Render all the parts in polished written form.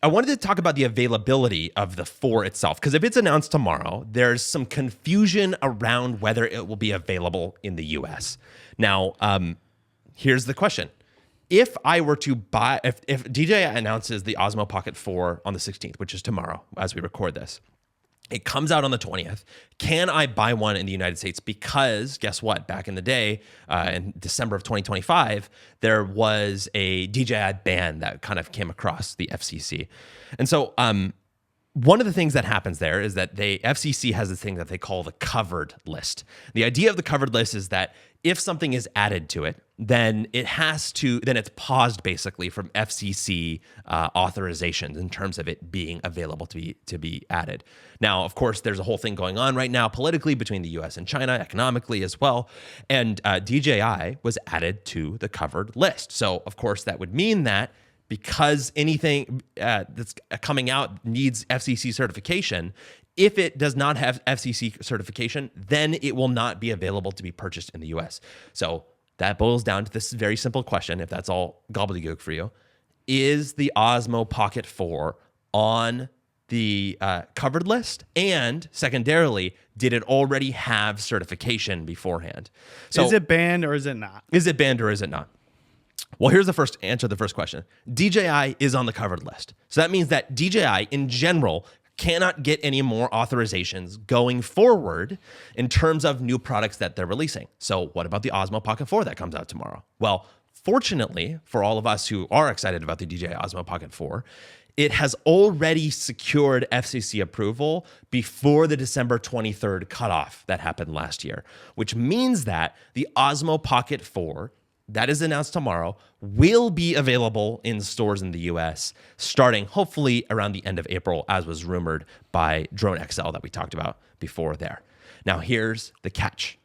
I wanted to talk about the availability of the 4 itself, because if it's announced tomorrow, there's some confusion around whether it will be available in the US. Now, here's the question. If I were to buy, if DJI announces the Osmo Pocket 4 on the 16th, which is tomorrow as we record this, it comes out on the 20th. Can I buy one in the United States? Because guess what? Back in the day, in December of 2025, there was a DJI ban that kind of came across the FCC. And so one of the things that happens there is that FCC has this thing that they call the covered list. The idea of the covered list is that if something is added to it, then it's paused basically from FCC authorizations in terms of it being available to be added. Now, of course, there's a whole thing going on right now politically between the US and China, economically as well. And DJI was added to the covered list. So, of course, that would mean that because anything that's coming out needs FCC certification, if it does not have FCC certification, then it will not be available to be purchased in the US. So that boils down to this very simple question, if that's all gobbledygook for you. Is the Osmo Pocket 4 on the covered list? And secondarily, did it already have certification beforehand? So, is it banned or is it not? Is it banned or is it not? Well, here's the first answer to the first question. DJI is on the covered list. So that means that DJI in general cannot get any more authorizations going forward in terms of new products that they're releasing. So what about the Osmo Pocket 4 that comes out tomorrow? Well, fortunately for all of us who are excited about the DJI Osmo Pocket 4, it has already secured FCC approval before the December 23rd cutoff that happened last year, which means that the Osmo Pocket 4 that is announced tomorrow will be available in stores in the US starting hopefully around the end of April, as was rumored by Drone XL that we talked about before there. Now, here's the catch.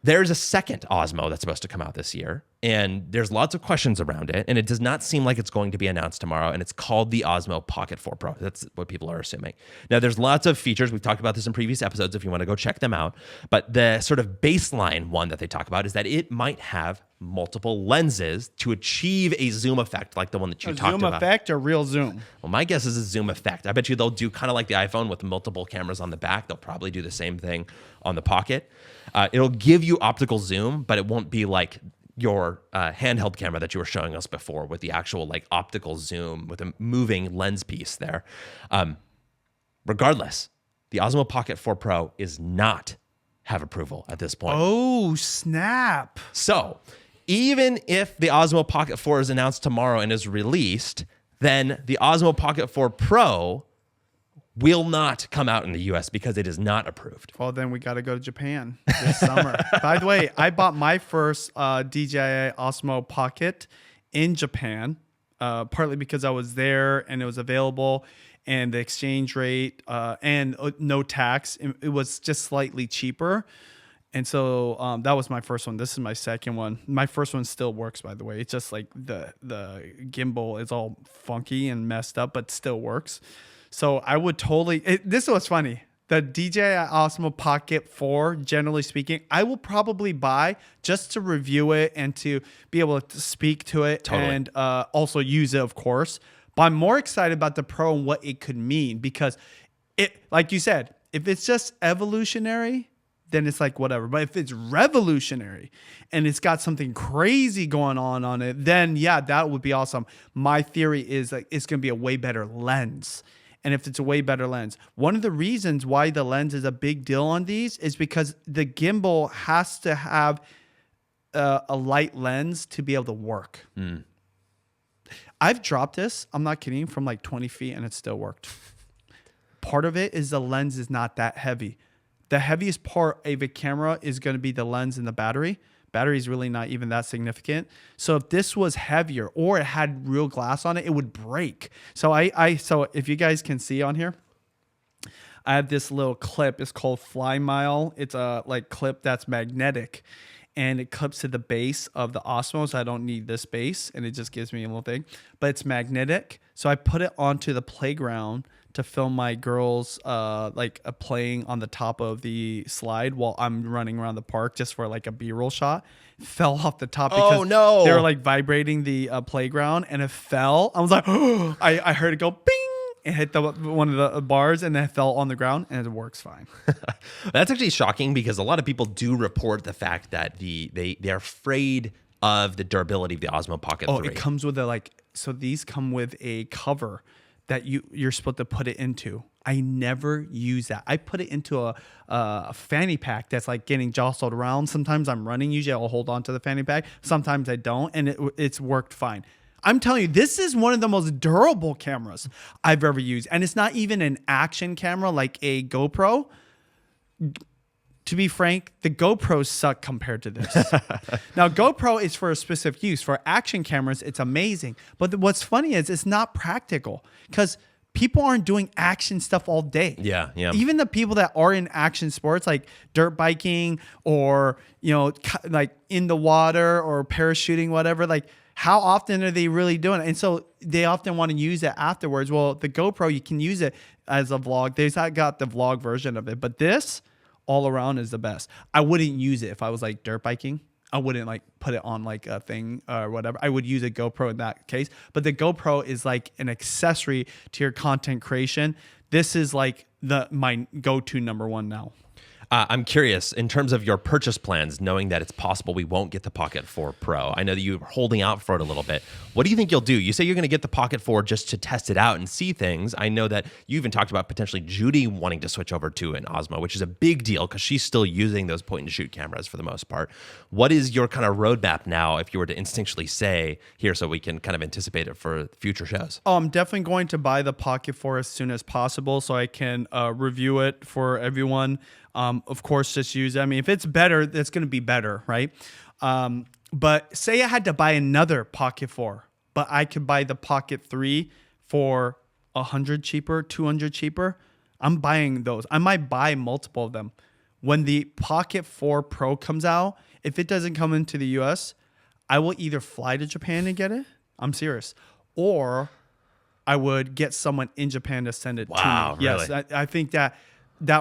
There's a second Osmo that's supposed to come out this year, and there's lots of questions around it, and it does not seem like it's going to be announced tomorrow, and it's called the Osmo Pocket 4 Pro. That's what people are assuming. Now, there's lots of features. We've talked about this in previous episodes if you want to go check them out, but the sort of baseline one that they talk about is that it might have multiple lenses to achieve a zoom effect like the one that you talked about. Zoom effect or real zoom? Well, my guess is a zoom effect. I bet you they'll do kind of like the iPhone with multiple cameras on the back. They'll probably do the same thing on the Pocket. It'll give you optical zoom, but it won't be like your handheld camera that you were showing us before with the actual like optical zoom with a moving lens piece there. Regardless, the Osmo Pocket 4 Pro is not have approval at this point. Oh, snap. So even if the Osmo Pocket 4 is announced tomorrow and is released, then the Osmo Pocket 4 Pro will not come out in the US because it is not approved. Well, then we got to go to Japan this summer. By the way, I bought my first DJI Osmo Pocket in Japan, partly because I was there and it was available, and the exchange rate and no tax. It was just slightly cheaper. And so that was my first one. This is my second one. My first one still works, by the way. It's just like the gimbal is all funky and messed up, but still works. So I would totally, this was funny. The DJI Osmo Pocket 4, generally speaking, I will probably buy just to review it and to be able to speak to it. Totally. And also use it, of course. But I'm more excited about the Pro and what it could mean, because it, like you said, if it's just evolutionary, then it's like whatever. But if it's revolutionary and it's got something crazy going on it, then yeah, that would be awesome. My theory is like it's going to be a way better lens. And if it's a way better lens, one of the reasons why the lens is a big deal on these is because the gimbal has to have a light lens to be able to work. Mm. I've dropped this, I'm not kidding, from like 20 feet and it still worked. Part of it is the lens is not that heavy. The heaviest part of a camera is going to be the lens and the battery. Battery is really not even that significant. So if this was heavier or it had real glass on it, it would break. So so if you guys can see on here, I have this little clip. It's called Fly Mile. It's a like clip that's magnetic, and it clips to the base of the Osmo. So I don't need this base, and it just gives me a little thing. But it's magnetic. So I put it onto the playground to film my girls playing on the top of the slide while I'm running around the park just for like a B-roll shot. Fell off the top because no. they were like vibrating the playground, and it fell. I was like, oh, I heard it go bing. It hit one of the bars and then it fell on the ground, and it works fine. That's actually shocking because a lot of people do report the fact that they're afraid of the durability of the Osmo Pocket 3. It comes with so these come with a cover that you're supposed to put it into. I never use that. I put it into a fanny pack that's like getting jostled around. Sometimes I'm running. Usually I'll hold on to the fanny pack. Sometimes I don't, and it's worked fine. I'm telling you, this is one of the most durable cameras I've ever used. And it's not even an action camera like a GoPro. To be frank, the GoPros suck compared to this. Now, GoPro is for a specific use. For action cameras, it's amazing. But what's funny is it's not practical because people aren't doing action stuff all day. Yeah. Even the people that are in action sports like dirt biking or, like in the water or parachuting, whatever, like how often are they really doing it? And so they often want to use it afterwards. Well, the GoPro, you can use it as a vlog. They've not got the vlog version of it, but this all around is the best. I wouldn't use it if I was like dirt biking. I wouldn't like put it on like a thing or whatever. I would use a GoPro in that case, but the GoPro is like an accessory to your content creation. This is like my go-to number one now. I'm curious, in terms of your purchase plans, knowing that it's possible we won't get the Pocket 4 Pro. I know that you're holding out for it a little bit. What do you think you'll do? You say you're going to get the Pocket 4 just to test it out and see things. I know that you even talked about potentially Judy wanting to switch over to an Osmo, which is a big deal because she's still using those point-and-shoot cameras for the most part. What is your kind of roadmap now, if you were to instinctually say here, so we can kind of anticipate it for future shows? Oh, I'm definitely going to buy the Pocket 4 as soon as possible so I can review it for everyone. Of course, just use it. I mean, if it's better, it's going to be better, right? But say I had to buy another Pocket 4, but I could buy the Pocket 3 for $100 cheaper, $200 cheaper. I'm buying those. I might buy multiple of them. When the Pocket 4 Pro comes out, if it doesn't come into the US, I will either fly to Japan and get it. I'm serious. Or I would get someone in Japan to send it to me. Wow, Yes, really? I think that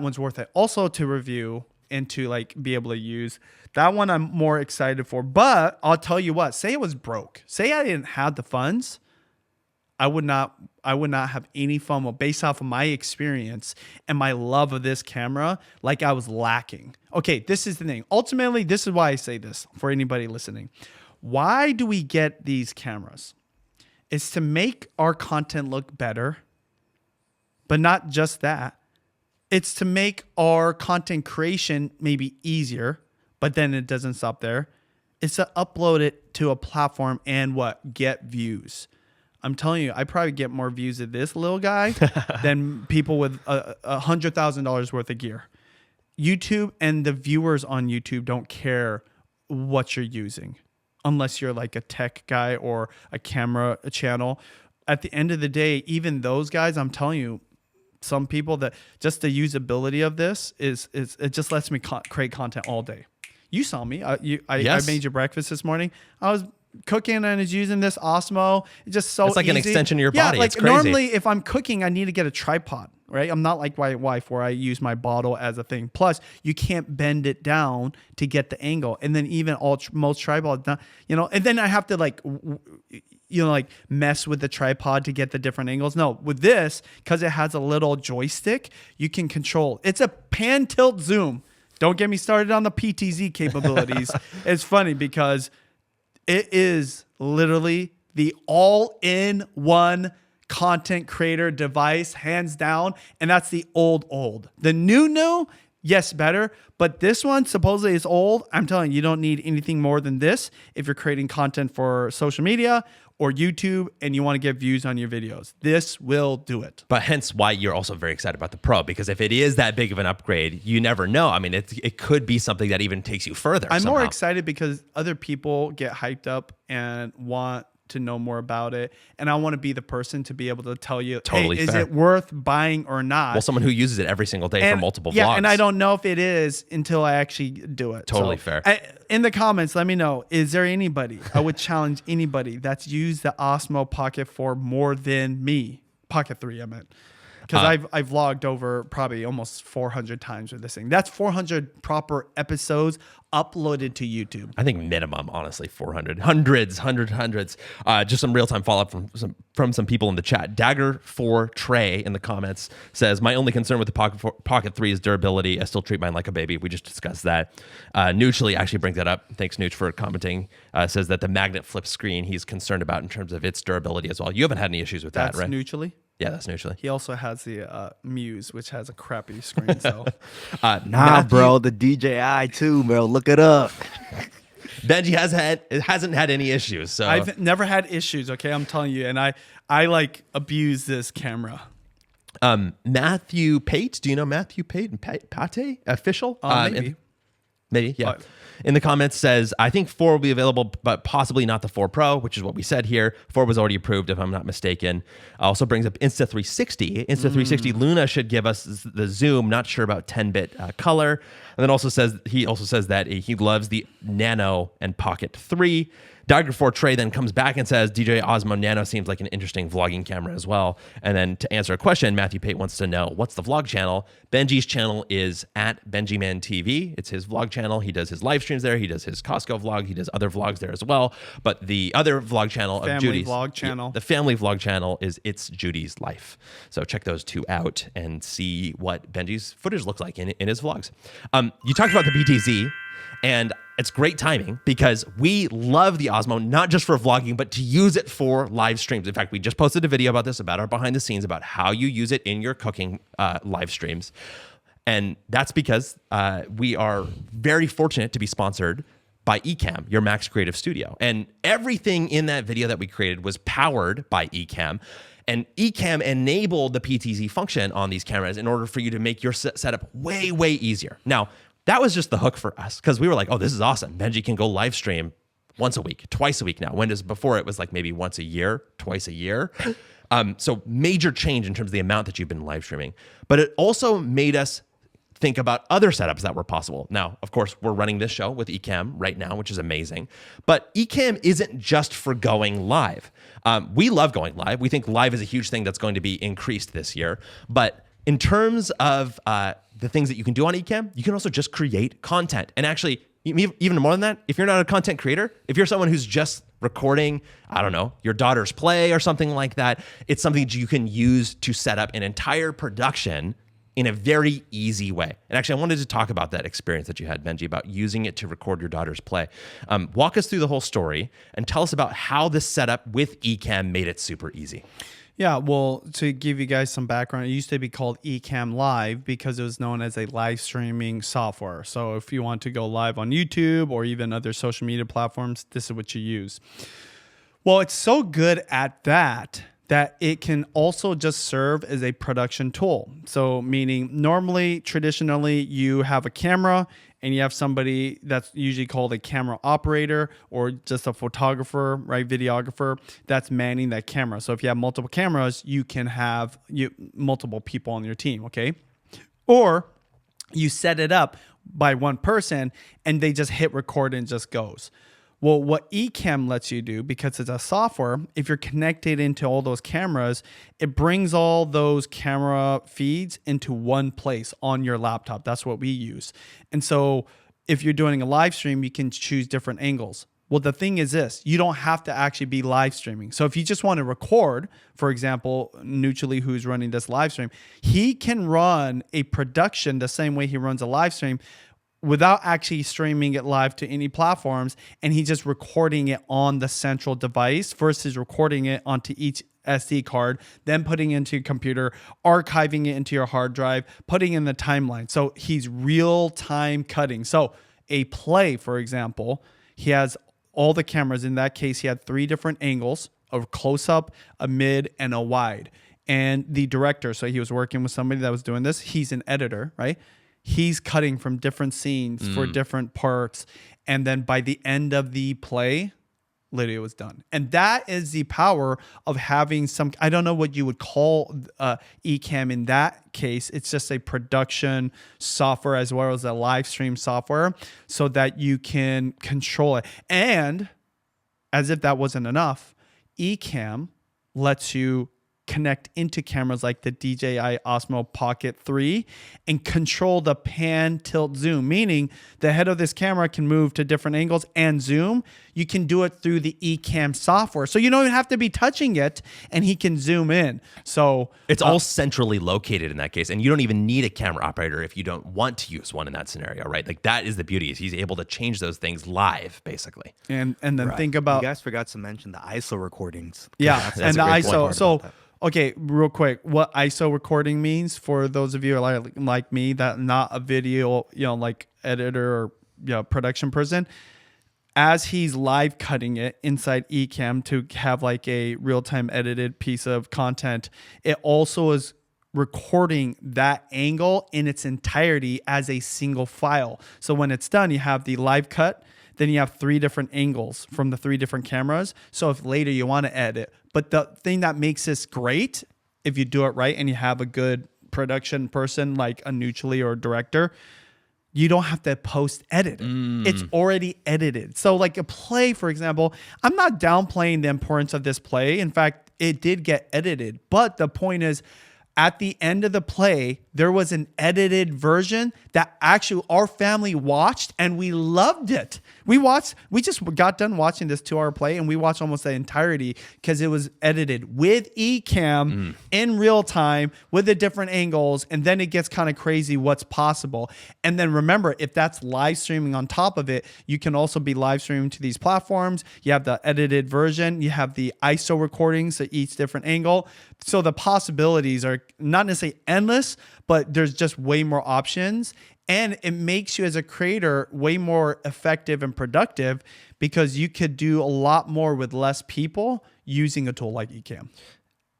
one's worth it. Also to review and to like be able to use. That one I'm more excited for. But I'll tell you what, say it was broke. Say I didn't have the funds. I would not have any fun based off of my experience and my love of this camera, like I was lacking. Okay, this is the thing. Ultimately, this is why I say this for anybody listening. Why do we get these cameras? It's to make our content look better, but not just that. It's to make our content creation maybe easier, but then it doesn't stop there. It's to upload it to a platform and get views. I'm telling you, I probably get more views of this little guy than people with $100,000 worth of gear. YouTube and the viewers on YouTube don't care what you're using unless you're like a tech guy or a camera channel. At the end of the day, even those guys, I'm telling you, some people that just the usability of this is it just lets me create content all day. You saw me. Yes. I made you breakfast this morning. I was cooking and I was using this Osmo. It's just so It's like an easy. extension of your body. Like It's crazy. normally if I'm cooking, I need to get a tripod, right? I'm not like my wife where I use my bottle as a thing. Plus, you can't bend it down to get the angle. And then even most tripods, and then I have to like mess with the tripod to get the different angles. No, with this, because it has a little joystick, you can control. It's a pan tilt zoom. Don't get me started on the PTZ capabilities. It's funny because it is literally the all-in-one content creator device, hands down. And that's the old. The new, yes, better. But this one supposedly is old. I'm telling you, you don't need anything more than this if you're creating content for social media or YouTube and you want to get views on your videos. This will do it. But hence why you're also very excited about the Pro, because if it is that big of an upgrade, you never know. I mean, it could be something that even takes you further. I'm somehow. more excited because other people get hyped up and want to know more about it. And I want to be the person to be able to tell you, Totally hey, is fair. it worth buying or not? Well, someone who uses it every single day for multiple vlogs. And I don't know if it is until I actually do it. Totally fair. In the comments, let me know, is there anybody, I would challenge anybody that's used the Osmo Pocket 4 more than me. Pocket 3, I meant. Because I've vlogged over probably almost 400 times with this thing. That's 400 proper episodes uploaded to YouTube. I think minimum, honestly, 400. Hundreds. Just some real-time follow-up from some people in the chat. Dagger4 Trey in the comments says, my only concern with the Pocket 3 is durability. I still treat mine like a baby. We just discussed that. Noochly actually brings that up. Thanks, Nooch, for commenting. Says that the magnet flip screen he's concerned about in terms of its durability as well. You haven't had any issues with that, right? That's Noochly? Yeah, that's Noochly. He also has the Muse, which has a crappy screen. So, bro, the DJI too, bro. Look it up. Benji hasn't had any issues. So I've never had issues. Okay, I'm telling you, and I like abuse this camera. Matthew Pate, do you know Matthew Pate and Pate official? Maybe, yeah. In the comments says, I think 4 will be available, but possibly not the 4 Pro, which is what we said here. 4 was already approved, if I'm not mistaken. Also brings up Insta360. Insta360 Luna should give us the zoom. Not sure about 10-bit color. And then he also says that he loves the Nano and Pocket 3. Dagger4 Trey then comes back and says, DJI Osmo Nano seems like an interesting vlogging camera as well. And then to answer a question, Matthew Pate wants to know, what's the vlog channel? Benji's channel is at Benjiman TV. It's his vlog channel. He does his live streams there. He does his Costco vlog. He does other vlogs there as well. But the other vlog channel of Judy's, the family vlog channel is It's Judy's Life. So check those two out and see what Benji's footage looks like in his vlogs. You talked about the BTZ. And it's great timing because we love the Osmo, not just for vlogging, but to use it for live streams. In fact, we just posted a video about this, about our behind the scenes, about how you use it in your cooking live streams. And that's because we are very fortunate to be sponsored by eCam, your Max Creative Studio. And everything in that video that we created was powered by eCam. And eCam enabled the PTZ function on these cameras in order for you to make your setup way, way easier. Now, that was just the hook for us because we were like, oh, this is awesome. Benji can go live stream once a week, twice a week now. Before it was like maybe once a year, twice a year. So major change in terms of the amount that you've been live streaming. But it also made us think about other setups that were possible. Now, of course, we're running this show with eCam right now, which is amazing. But eCam isn't just for going live. We love going live. We think live is a huge thing that's going to be increased this year. But in terms of the things that you can do on eCam, you can also just create content. And actually, even more than that, if you're not a content creator, if you're someone who's just recording, I don't know, your daughter's play or something like that, it's something that you can use to set up an entire production in a very easy way. And actually, I wanted to talk about that experience that you had, Benji, about using it to record your daughter's play. Walk us through the whole story and tell us about how this setup with eCam made it super easy. Yeah, well, to give you guys some background, it used to be called eCam Live because it was known as a live streaming software. So if you want to go live on YouTube or even other social media platforms, this is what you use. Well, it's so good at that it can also just serve as a production tool. So meaning traditionally, you have a camera and you have somebody that's usually called a camera operator or just a photographer, right, videographer that's manning that camera. So if you have multiple cameras, you can have multiple people on your team, okay? Or you set it up by one person and they just hit record and just goes. Well, what eCam lets you do, because it's a software, if you're connected into all those cameras, it brings all those camera feeds into one place on your laptop. That's what we use. And so if you're doing a live stream, you can choose different angles. Well, the thing is this, you don't have to actually be live streaming. So if you just want to record, for example, Noochly, who's running this live stream, he can run a production the same way he runs a live stream without actually streaming it live to any platforms, and he's just recording it on the central device versus recording it onto each SD card, then putting it into your computer, archiving it into your hard drive, putting it in the timeline. So he's real-time cutting. So a play, for example, he has all the cameras. In that case, he had 3 different angles, a close-up, a mid, and a wide. And the director, so he was working with somebody that was doing this. He's an editor, right? He's cutting from different scenes for different parts. And then by the end of the play, literally it was done. And that is the power of having I don't know what you would call eCam in that case. It's just a production software as well as a live stream software so that you can control it. And as if that wasn't enough, eCam lets you connect into cameras like the DJI Osmo Pocket 3 and control the pan, tilt, zoom, meaning the head of this camera can move to different angles and zoom. You can do it through the eCam software. So you don't even have to be touching it, and he can zoom in. So it's all centrally located in that case, and you don't even need a camera operator if you don't want to use one in that scenario, right? Like that is the beauty, is he's able to change those things live, basically. And then think about, you guys forgot to mention the ISO recordings. yeah, That's and a the great point. ISO. So okay, real quick, what ISO recording means for those of you like me that not a video, like editor or production person. As he's live cutting it inside eCam to have like a real-time edited piece of content, it also is recording that angle in its entirety as a single file. So when it's done, you have the live cut, then you have 3 different angles from the 3 different cameras. So if later you want to edit, but the thing that makes this great, if you do it right and you have a good production person like a Nucci or director, you don't have to post edit it. It's already edited. So like a play, for example, I'm not downplaying the importance of this play. In fact, it did get edited. But the point is, at the end of the play, there was an edited version that actually our family watched and we loved it. We just got done watching this 2-hour play and we watched almost the entirety because it was edited with eCam in real time with the different angles. And then it gets kind of crazy what's possible. And then remember, if that's live streaming on top of it, you can also be live streaming to these platforms. You have the edited version. You have the ISO recordings at each different angle. So the possibilities are not necessarily endless, but there's just way more options. And it makes you as a creator way more effective and productive because you could do a lot more with less people using a tool like eCam.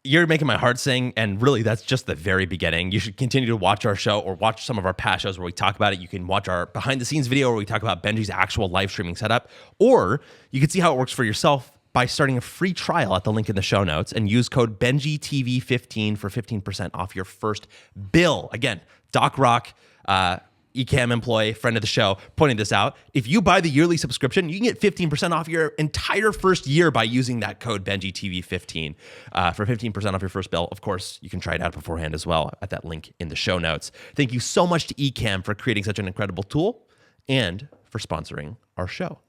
You're making my heart sing, and really that's just the very beginning. You should continue to watch our show or watch some of our past shows where we talk about it. You can watch our behind the scenes video where we talk about Benji's actual live streaming setup, or you can see how it works for yourself by starting a free trial at the link in the show notes and use code BenjiTV15 for 15% off your first bill. Again, Doc Rock, eCam employee, friend of the show, pointing this out. If you buy the yearly subscription, you can get 15% off your entire first year by using that code BenjiTV15 for 15% off your first bill. Of course, you can try it out beforehand as well at that link in the show notes. Thank you so much to eCam for creating such an incredible tool and for sponsoring our show.